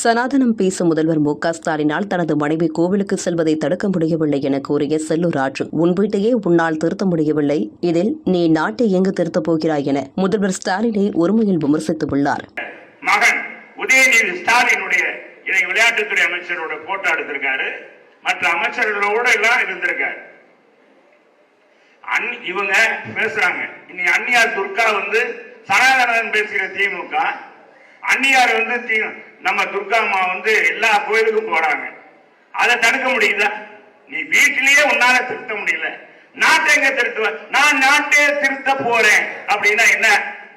சனாதனம் பேசும் முதல்வர் மு.க. ஸ்டாலினால் தனது மனைவி கோவிலுக்கு செல்வதை தடுக்க முடியவில்லை என கூறிய செல்லூர் ராஜு, உன் வீட்டையே உன்னால் திருத்த முடியவில்லை, இதில் நீ நாட்டை எங்கு திருத்தப் போகிறாய் என முதல்வர் ஸ்டாலினை ஒருமையில் விமர்சித்துள்ளார். மகன் உதயநிதி ஸ்டாலினுடைய விளையாட்டுத்துறை அமைச்சரோட போட்டோ எடுத்திருக்காரு, மற்ற அமைச்சர்களோட எல்லாம் இருந்திருக்காரு. இவங்க பேசுறாங்க. இன்னைக்கு அன்னியார் துர்கா சனாதனம் பேசுகிற திமுக, அன்னியார் நம்ம துர்கா அம்மா எல்லா கோயிலுக்கும் போறாங்க. அதை தடுக்க முடியுதா? நீ வீட்டிலேயே உன்னால திருத்த முடியல, நாட்டை எங்க திருத்துவ? நான் நாட்டே திருத்த போறேன் அப்படின்னா என்ன?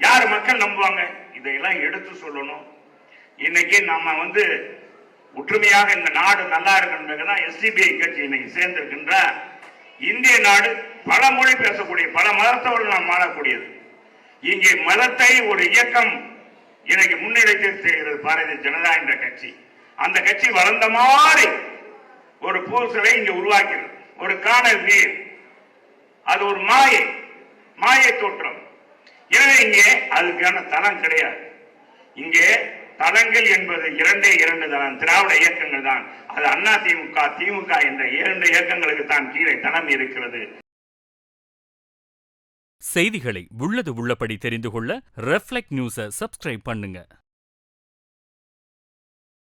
யாரு மக்கள் நம்புவாங்க? இதையெல்லாம் எடுத்து சொல்லணும். இன்னைக்கு நம்ம ஒற்றுமையாக இந்த நாடு நல்லா இருக்கின்றதுதான் எஸ்டிபிஐ கட்சி இன்னைக்கு சேர்ந்திருக்கின்ற இந்திய நாடு. பல மொழி பேசக்கூடிய, பல மதத்தவர்கள் நாம் வாழக்கூடியது. இங்கே மதத்தை ஒரு இயக்கம் இன்னைக்கு முன்னிலைத்திருக்கிறது பாரதிய ஜனதா என்ற கட்சி. அந்த கட்சி வளர்ந்த மாதிரி ஒரு பூசலை இங்க உருவாக்கிறது. ஒரு காணல் நீர், அது ஒரு மாயை தோற்றம். எனவே இங்கே அதுக்கான தளம் கிடையாது. இங்கே தளங்கள் என்பது இரண்டு தளம், திராவிட இயக்கங்கள் தான். அது அண்ணா திமுக, திமுக என்ற 2 இயக்கங்களுக்கு தான் கீழே தளம் இருக்கிறது. செய்திகளை உள்ளது உள்ளபடி தெரிந்து கொள்ள ரெஃப்ளெக்ட் நியூஸை சப்ஸ்கிரைப் பண்ணுங்க.